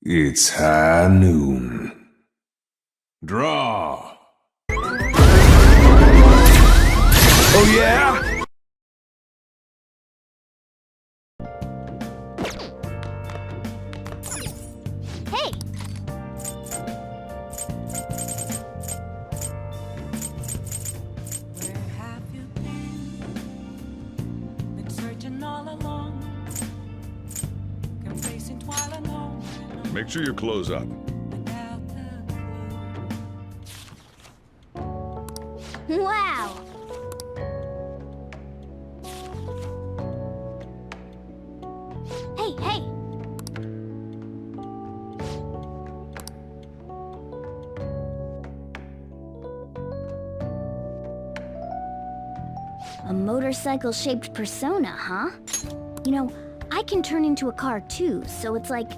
It's high noon. Draw! Oh yeah? Hey! Where have you been searching all along, complacent while alone, Make sure your clothes up. without the clue. Wow! Hey, hey! A motorcycle-shaped persona, huh? You know, I can turn into a car too, so it's like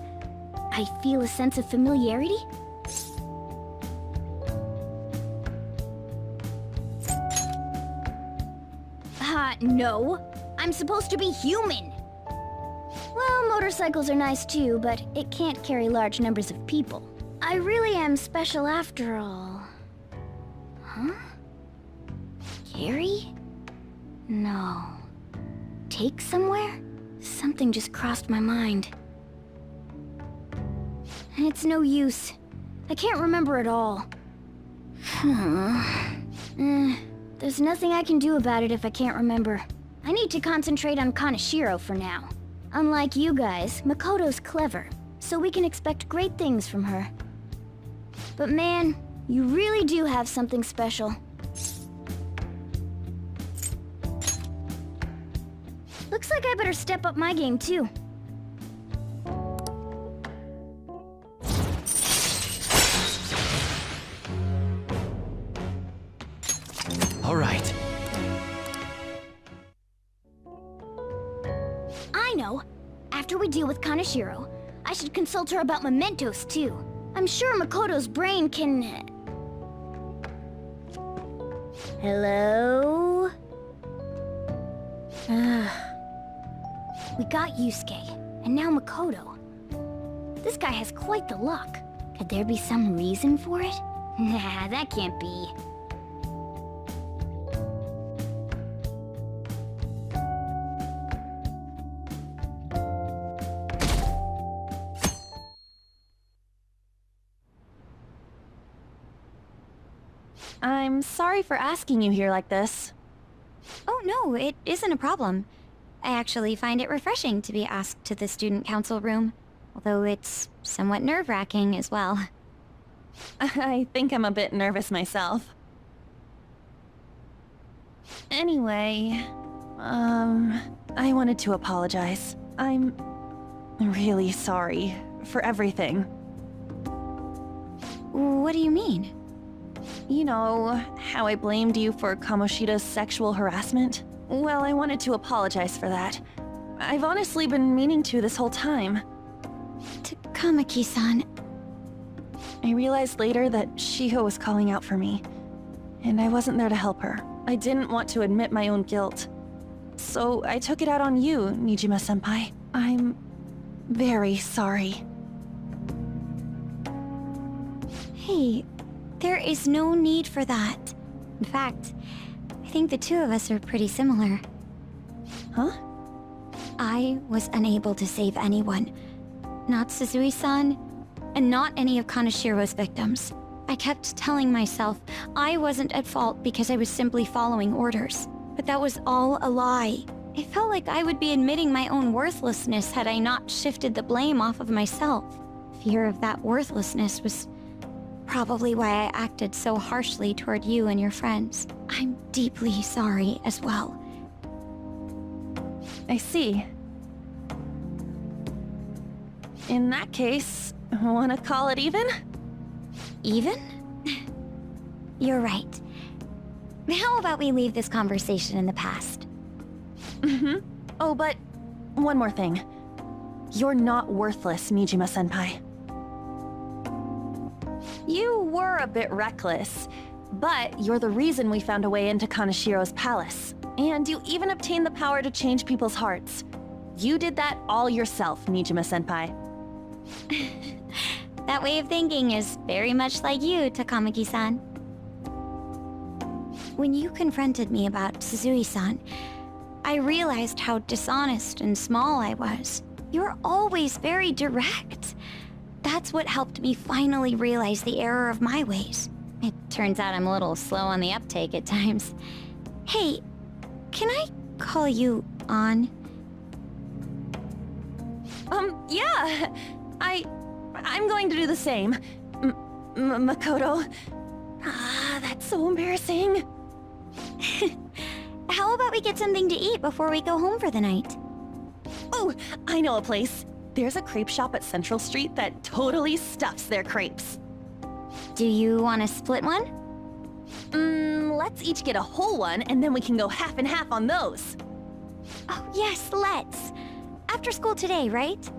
I feel a sense of familiarity. No. I'm supposed to be human. Well, motorcycles are nice too, but it can't carry large numbers of people. I really am special after all. Huh? Carry? No. Take somewhere? Something just crossed my mind. It's no use. I can't remember it all. There's nothing I can do about it if I can't remember. I need to concentrate on Kaneshiro for now. Unlike you guys, Makoto's clever, so we can expect great things from her. But man, you really do have something special. Looks like I better step up my game too. All right. I know. After we deal with Kaneshiro, I should consult her about mementos too. I'm sure Makoto's brain can... Hello? We got Yusuke, and now Makoto. This guy has quite the luck. Could there be some reason for it? Nah, that can't be. I'm sorry for asking you here like this. Oh, no, it isn't a problem. I actually find it refreshing to be asked to the student council room, although it's somewhat nerve-wracking as well. I think I'm a bit nervous myself. Anyway, I wanted to apologize. I'm really sorry for everything. What do you mean? You know, how I blamed you for Kamoshida's sexual harassment? Well, I wanted to apologize for that. I've honestly been meaning to this whole time. Takamaki-san. I realized later that Shiho was calling out for me, and I wasn't there to help her. I didn't want to admit my own guilt. So I took it out on you, Nijima-senpai. I'm very sorry. Hey, there is no need for that. In fact, I think the two of us are pretty similar. Huh? I was unable to save anyone. Not Suzui-san, and not any of Kaneshiro's victims. I kept telling myself I wasn't at fault because I was simply following orders. But that was all a lie. It felt like I would be admitting my own worthlessness had I not shifted the blame off of myself. Fear of that worthlessness was probably why I acted so harshly toward you and your friends. I'm deeply sorry as well. I see. In that case, wanna call it even? Even? You're right. How about we leave this conversation in the past? Oh, but one more thing. You're not worthless, Nijima-senpai. You were a bit reckless, but you're the reason we found a way into Kaneshiro's palace. And you even obtained the power to change people's hearts. You did that all yourself, Nijima-senpai. That way of thinking is very much like you, Takamaki-san. When you confronted me about Suzui-san, I realized how dishonest and small I was. You're always very direct. That's what helped me finally realize the error of my ways. It turns out I'm a little slow on the uptake at times. Hey, can I call you Ann? Yeah. I'm going to do the same. Makoto. Ah, that's so embarrassing. How about we get something to eat before we go home for the night? Oh, I know a place. There's a crepe shop at Central Street that totally stuffs their crepes. Do you want to split one? Let's each get a whole one, and then we can go half and half on those. Oh, yes, let's. After school today, right?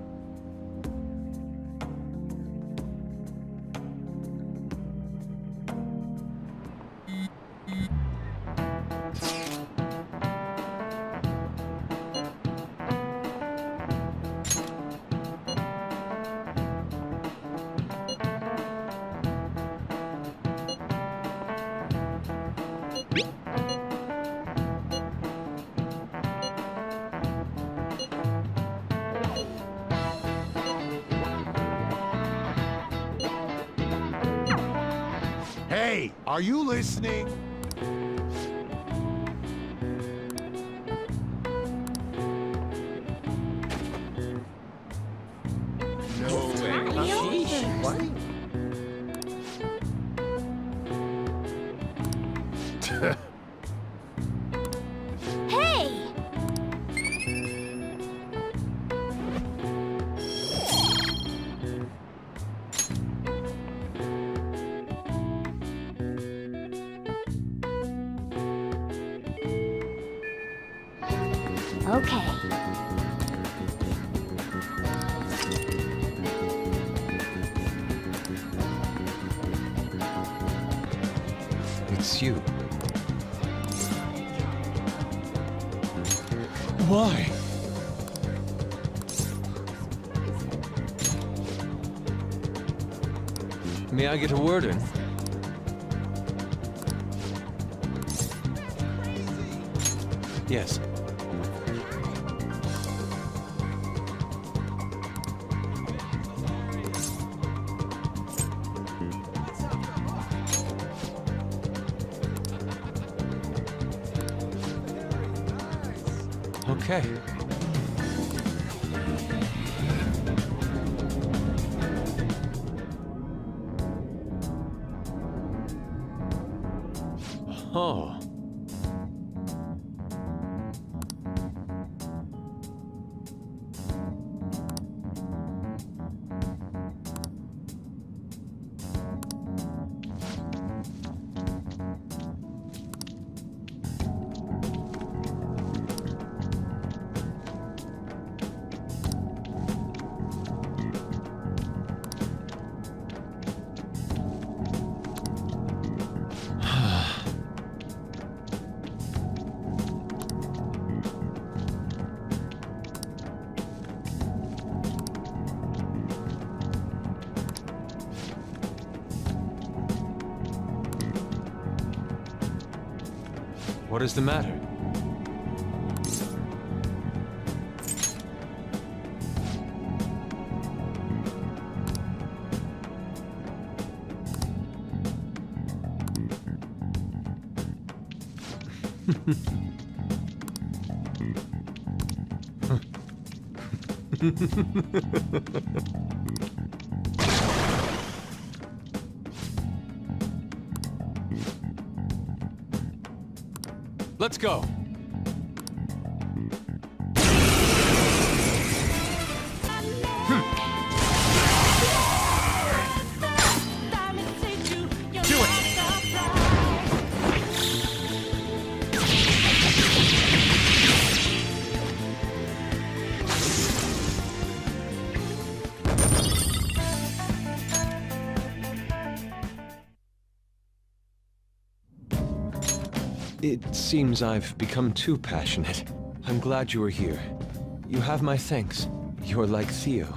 Hey, are you listening? No way. Hey! Okay. It's you. Why? May I get a word in? Yes. Okay. Oh. What is the matter? Let's go. Do it! It seems I've become too passionate. I'm glad you were here. You have my thanks. You're like Theo.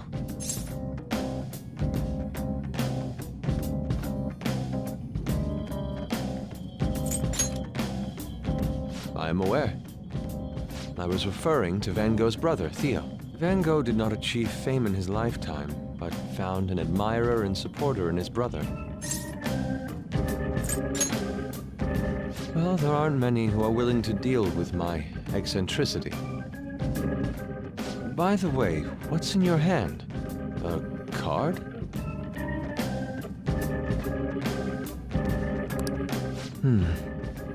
I am aware. I was referring to Van Gogh's brother, Theo. Van Gogh did not achieve fame in his lifetime, but found an admirer and supporter in his brother. Well, there aren't many who are willing to deal with my eccentricity. By the way, what's in your hand? A card?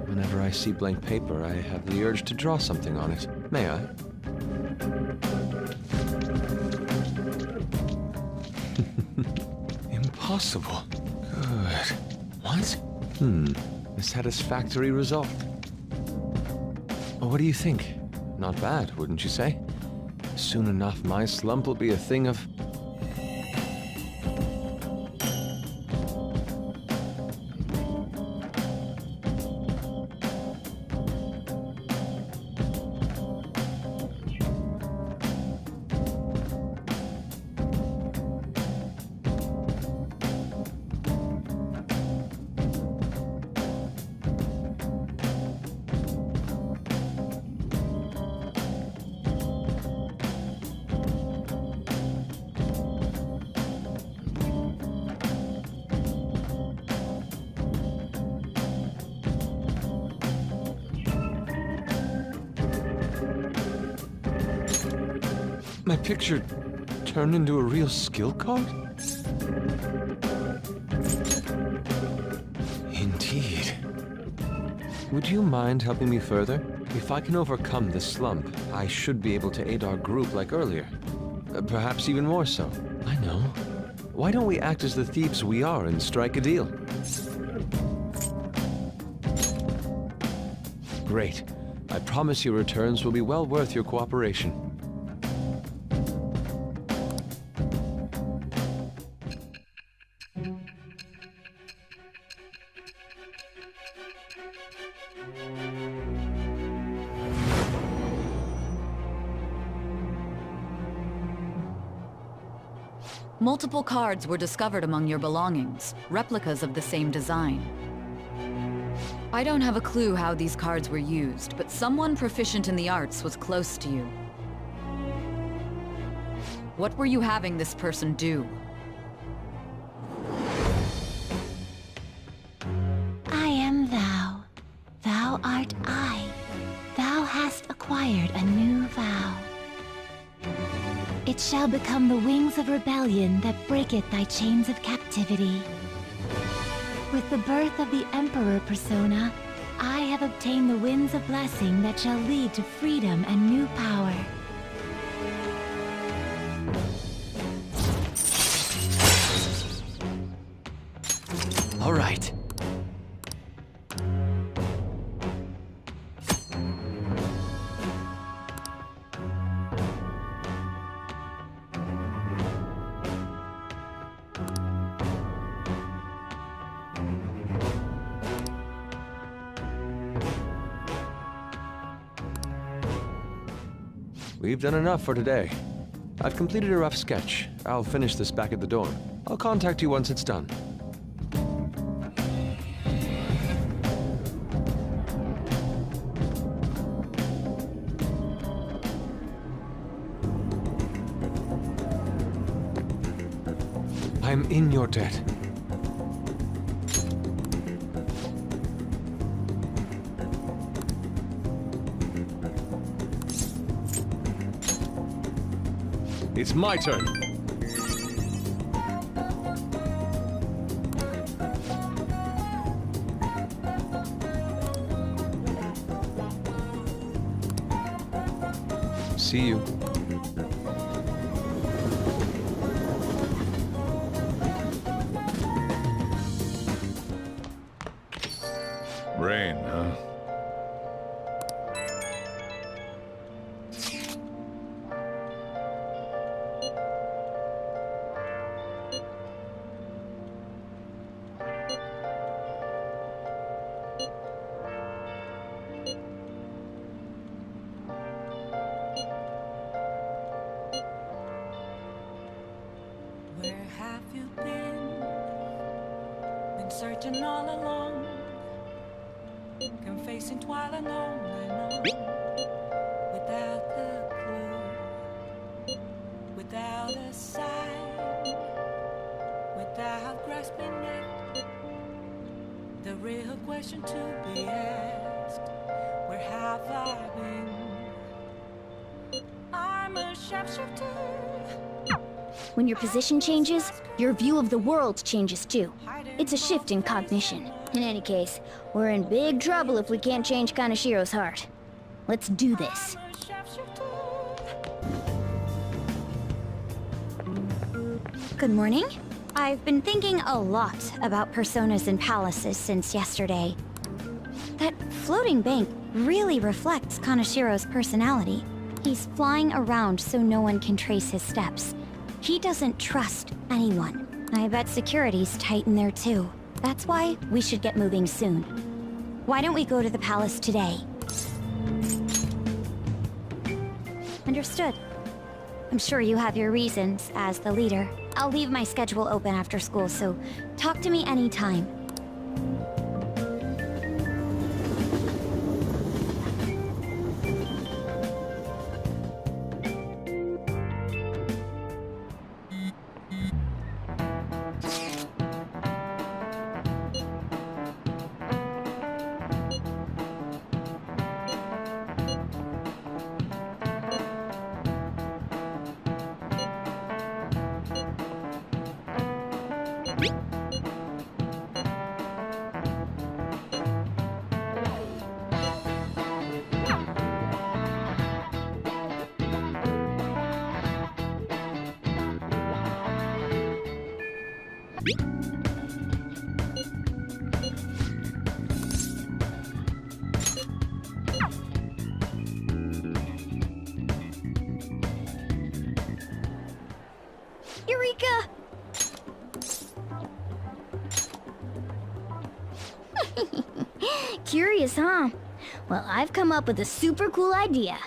Whenever I see blank paper, I have the urge to draw something on it. May I? Impossible. Good. What? A satisfactory result. What do you think? Not bad, wouldn't you say? Soon enough, my slump will be a thing of... My picture turned into a real skill card? Indeed. Would you mind helping me further? If I can overcome this slump, I should be able to aid our group like earlier. Perhaps even more so. I know. Why don't we act as the thieves we are and strike a deal? Great. I promise your returns will be well worth your cooperation. Multiple cards were discovered among your belongings, replicas of the same design. I don't have a clue how these cards were used, but someone proficient in the arts was close to you. What were you having this person do? I am thou. Thou art I. Thou hast acquired a new vow. It shall become the wings of rebellion that breaketh thy chains of captivity. With the birth of the Emperor persona, I have obtained the winds of blessing that shall lead to freedom and new power. All right. We've done enough for today. I've completed a rough sketch. I'll finish this back at the dorm. I'll contact you once it's done. I'm in your debt. It's my turn. See you. Rain, huh? Where have you been? Been searching all along. confessing while alone and on, without the clue, without a sign, without grasping it. The real question to be asked: where have I been? I'm a sharpshooter. When your position changes, your view of the world changes too. It's a shift in cognition. In any case, we're in big trouble if we can't change Kanashiro's heart. Let's do this. Good morning. I've been thinking a lot about personas and palaces since yesterday. That floating bank really reflects Kanashiro's personality. He's flying around so no one can trace his steps. He doesn't trust anyone. I bet security's tight in there too. That's why we should get moving soon. Why don't we go to the palace today? Understood. I'm sure you have your reasons as the leader. I'll leave my schedule open after school, so talk to me anytime. Eureka! Curious, huh? Well, I've come up with a super cool idea.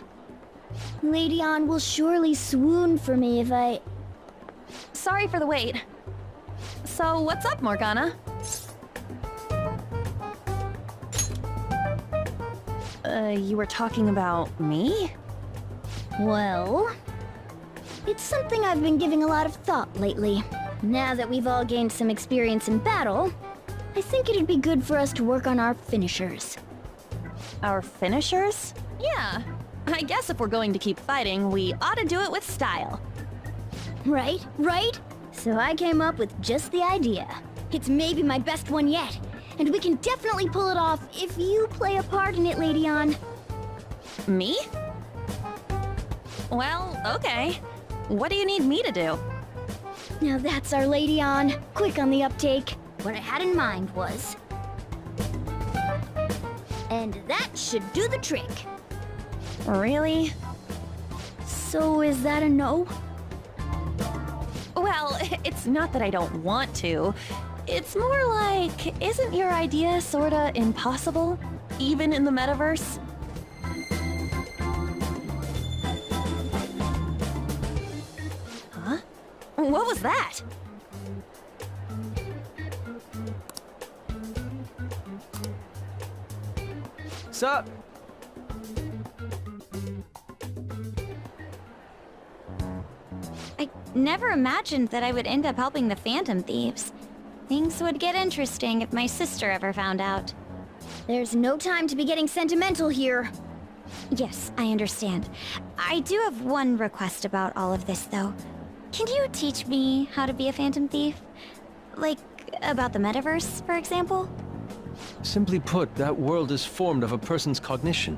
Lady Ann will surely swoon for me if I... Sorry for the wait. So, what's up, Morgana? You were talking about me? Well... it's something I've been giving a lot of thought lately. Now that we've all gained some experience in battle, I think it'd be good for us to work on our finishers. Our finishers? Yeah. I guess if we're going to keep fighting, we ought to do it with style. Right, right? So I came up with just the idea. It's maybe my best one yet, and we can definitely pull it off if you play a part in it, Lady Ann. Me? Well, okay. What do you need me to do? Now that's our Lady Ann. Quick on the uptake. What I had in mind was... and that should do the trick. Really? So is that a no? Well, it's not that I don't want to. It's more like, isn't your idea sorta impossible? Even in the metaverse? Huh? What was that? Sup? I never imagined that I would end up helping the Phantom Thieves. Things would get interesting if my sister ever found out. There's no time to be getting sentimental here. Yes, I understand. I do have one request about all of this, though. Can you teach me how to be a Phantom Thief? Like, about the metaverse, for example? Simply put, that world is formed of a person's cognition.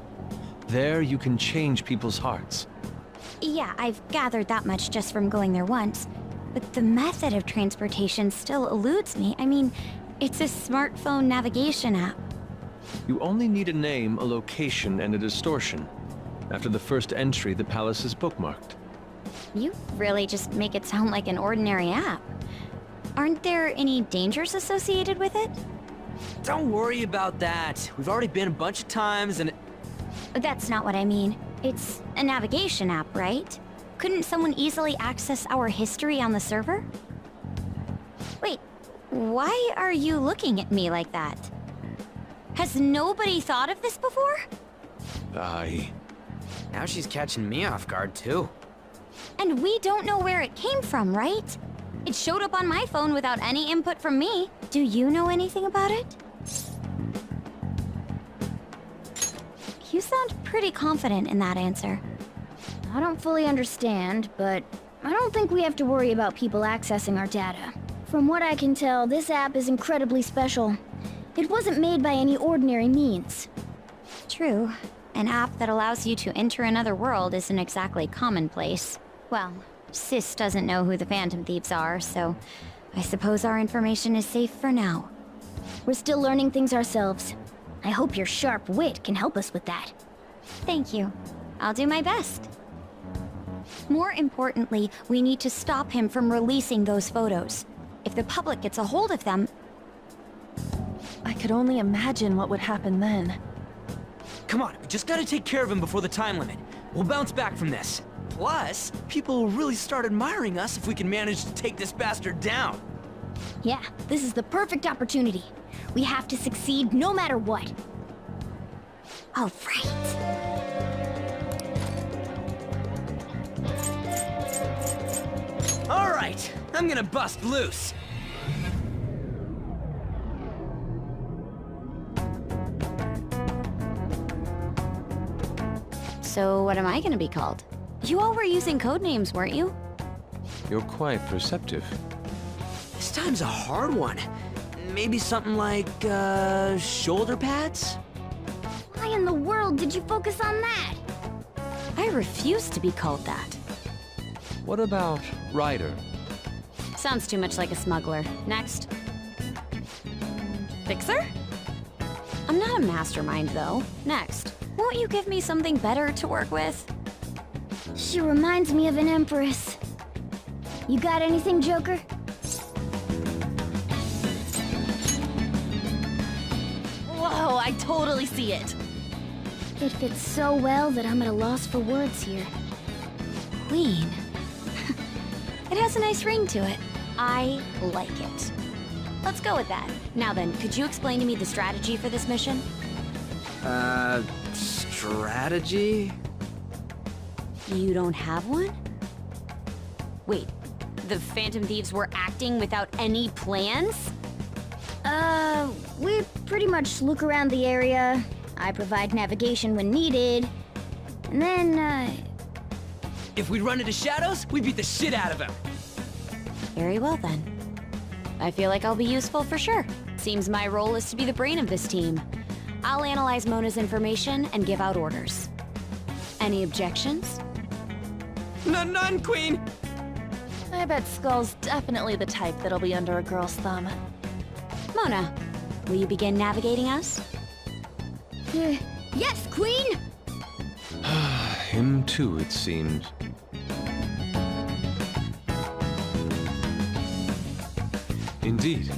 There you can change people's hearts. Yeah, I've gathered that much just from going there once. But the method of transportation still eludes me. I mean, it's a smartphone navigation app. You only need a name, a location, and a distortion. After the first entry, the palace is bookmarked. You really just make it sound like an ordinary app. Aren't there any dangers associated with it? Don't worry about that. We've already been a bunch of times and... That's not what I mean. It's a navigation app, right? Couldn't someone easily access our history on the server? Wait, why are you looking at me like that? Has nobody thought of this before? Now she's catching me off guard, too. And we don't know where it came from, right? It showed up on my phone without any input from me. Do you know anything about it? You sound pretty confident in that answer. I don't fully understand, but I don't think we have to worry about people accessing our data. From what I can tell, this app is incredibly special. It wasn't made by any ordinary means. True. An app that allows you to enter another world isn't exactly commonplace. Well, Sis doesn't know who the Phantom Thieves are, so I suppose our information is safe for now. We're still learning things ourselves. I hope your sharp wit can help us with that. Thank you. I'll do my best. More importantly, we need to stop him from releasing those photos. If the public gets a hold of them... I could only imagine what would happen then. Come on, we just gotta take care of him before the time limit. We'll bounce back from this. Plus, people will really start admiring us if we can manage to take this bastard down. Yeah, this is the perfect opportunity. We have to succeed no matter what. All right. All right, I'm gonna bust loose. So what am I gonna be called? You all were using code names, weren't you? You're quite perceptive. This time's a hard one. Maybe something like, shoulder pads? Why in the world did you focus on that? I refuse to be called that. What about Ryder? Sounds too much like a smuggler. Next. Fixer? I'm not a mastermind, though. Next. Won't you give me something better to work with? She reminds me of an empress. You got anything, Joker? Whoa, I totally see it. It fits so well that I'm at a loss for words here. Queen. It has a nice ring to it. I like it. Let's go with that. Now then, could you explain to me the strategy for this mission? Strategy? You don't have one? Wait, the Phantom Thieves were acting without any plans? We pretty much look around the area. I provide navigation when needed. And then, If we run into Shadows, we beat the shit out of him. Very well then. I feel like I'll be useful for sure. Seems my role is to be the brain of this team. I'll analyze Mona's information and give out orders. Any objections? None, Queen! I bet Skull's definitely the type that'll be under a girl's thumb. Mona, will you begin navigating us? yes, Queen! Him too, it seems. Indeed.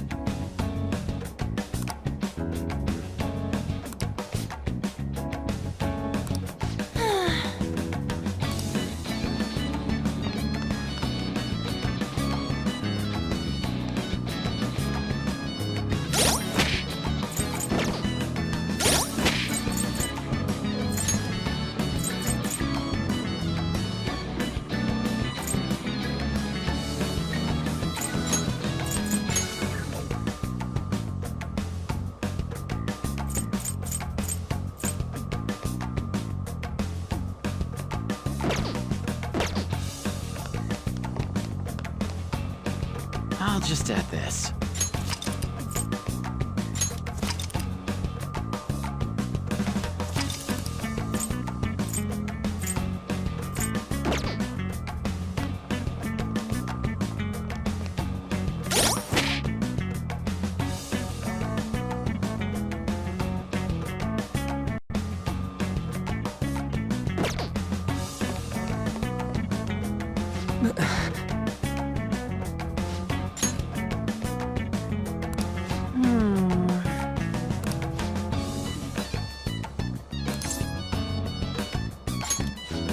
I'll just add this.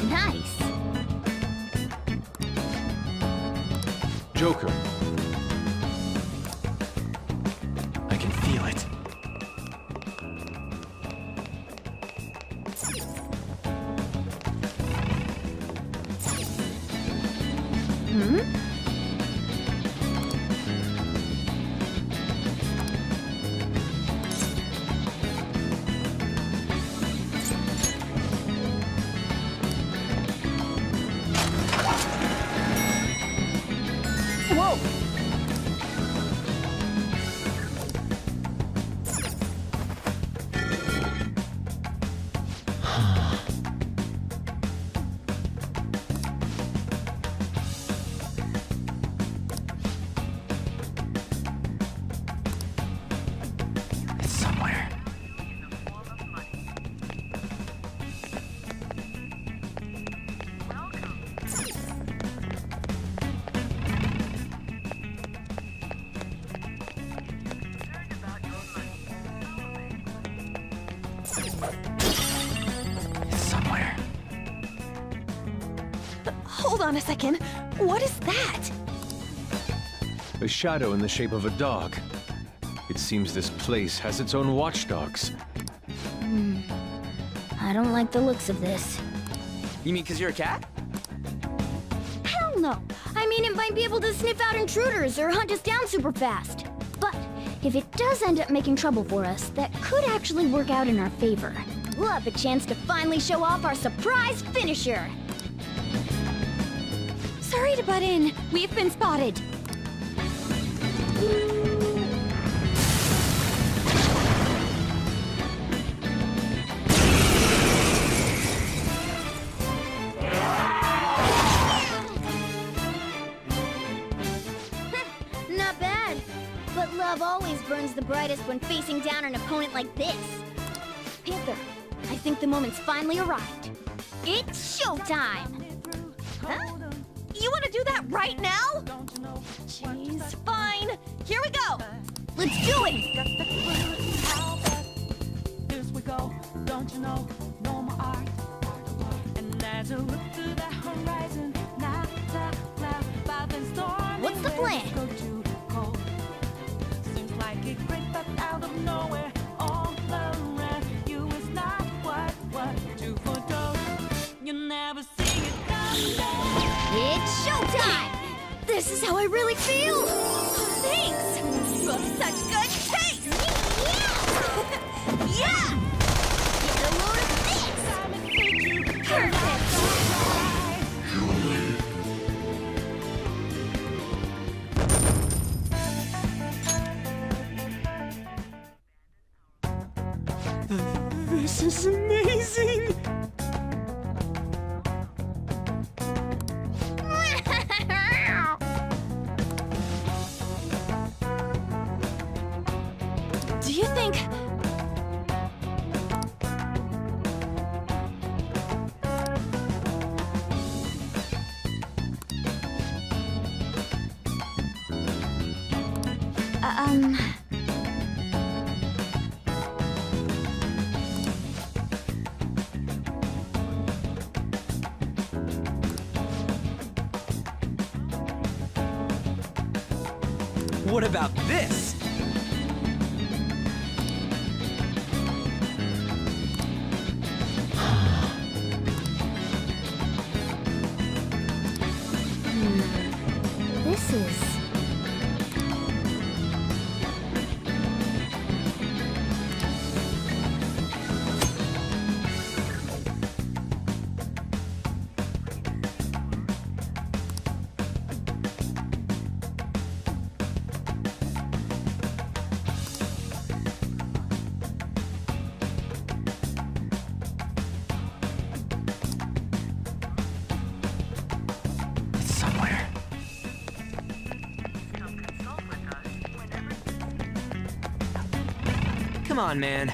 Nice. Joker. I can feel it. Whoa! It's somewhere. It's somewhere. Hold on a second. What is that? A shadow in the shape of a dog. It seems this place has its own watchdogs. I don't like the looks of this. You mean 'cause you're a cat? Hell no! I mean, it might be able to sniff out intruders or hunt us down super fast. But if it does end up making trouble for us, that could actually work out in our favor. We'll have a chance to finally show off our surprise finisher! Sorry to butt in. We've been spotted. Not bad. But love always burns the brightest when facing down an opponent like this. Panther, I think the moment's finally arrived. It's showtime! Huh? You want to do that right now? Jeez, fine. Here we go. Let's do it! Here we go, don't you know, no more art. And as I look to the horizon, not a cloud, but then stormy What's the plan? waves go too cold. Seems like it crept up out of nowhere, all around you is not what to foretold. You never see it coming. It's showtime! This is how I really feel. Thanks. You have such good taste. Yeah. Get a load of this! Perfect! This is amazing! Do you think... What about this? This is... It's somewhere. Come on, man.